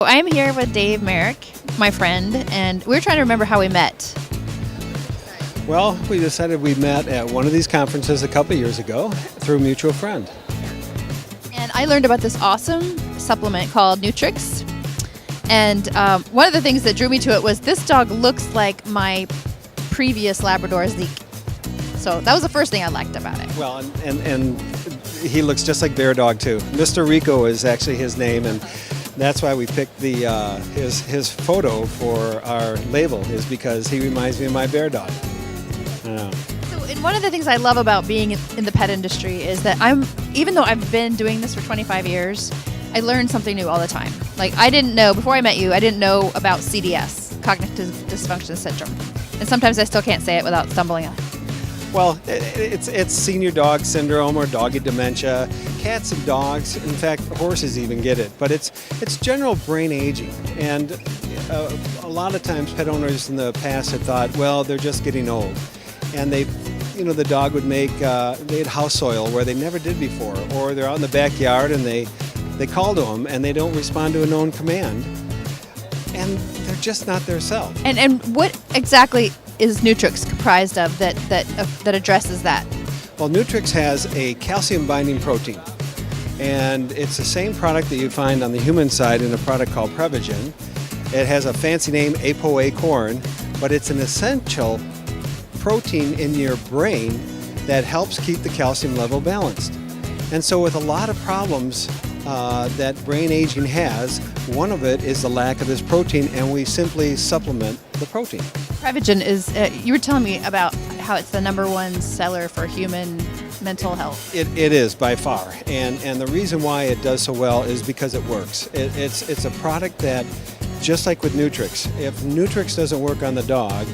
I am here with Dave Merrick, my friend, and we're trying to remember how we met. Well, we decided we met at one of these conferences a couple years ago through a mutual friend. And I learned about this awesome supplement called Neutricks. And one of the things that drew me to it was this dog looks like my previous Labrador Zeke. So that was the first thing I liked about it. Well, and he looks just like Bear Dog too. Mr. Rico is actually his name, and that's why we picked his photo for our label, is because he reminds me of my Bear Dog. And one of the things I love about being in the pet industry is that even though I've been doing this for 25 years, I learn something new all the time. Like before I met you, I didn't know about CDS, cognitive dysfunction syndrome. And sometimes I still can't say it without stumbling up. Well, it's senior dog syndrome or doggy dementia. Cats and dogs, in fact, horses even get it. But it's general brain aging. And a lot of times pet owners in the past had thought, well, they're just getting old. And the dog would they had house soil where they never did before. Or they're out in the backyard and they call to them and they don't respond to a known command. And they're just not their self. And what exactly is Neutricks comprised of that addresses that? Well, Neutricks has a calcium binding protein, and it's the same product that you find on the human side in a product called Prevagen. It has a fancy name, ApoA corn, but it's an essential protein in your brain that helps keep the calcium level balanced. And so with a lot of problems that brain aging has, one of it is the lack of this protein, and we simply supplement the protein. Prevagen is, you were telling me about how it's the #1 seller for human mental health. It is by far, and the reason why it does so well is because it works. It's a product that, just like with Neutricks, if Neutricks doesn't work on the dog,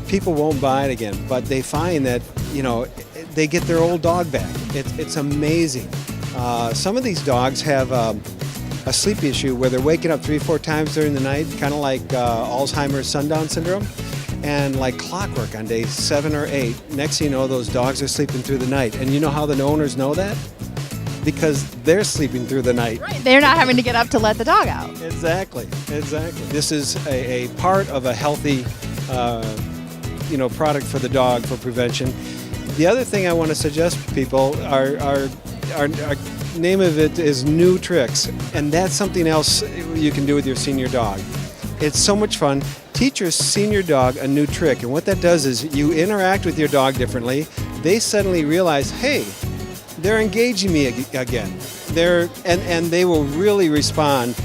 people won't buy it again, but they find that, they get their old dog back. It's amazing. Some of these dogs have a sleep issue where they're waking up 3-4 times during the night, kind of like Alzheimer's sundown syndrome, and like clockwork on day 7 or 8. Next thing you know, those dogs are sleeping through the night. And you know how the owners know that? Because they're sleeping through the night. Right. They're not having to get up to let the dog out. Exactly. This is a part of a healthy product for the dog for prevention. The other thing I want to suggest to people our name of it is Neutricks, and that's something else you can do with your senior dog. It's so much fun. Teach your senior dog a new trick, and what that does is you interact with your dog differently. They suddenly realize, hey, they're engaging me again. And they will really respond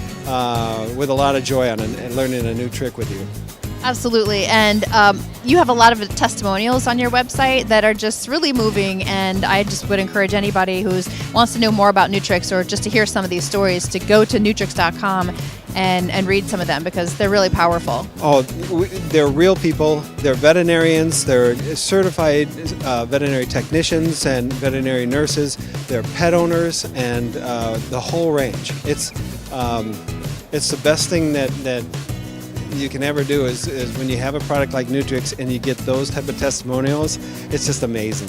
with a lot of joy on and learning a new trick with you. Absolutely, and you have a lot of testimonials on your website that are just really moving, and I just would encourage anybody who wants to know more about Neutricks or just to hear some of these stories to go to Neutricks.com and read some of them, because they're really powerful. Oh, they're real people. They're veterinarians. They're certified veterinary technicians and veterinary nurses. They're pet owners, and the whole range. It's the best thing that you can ever do is when you have a product like Neutricks and you get those type of testimonials. It's just amazing.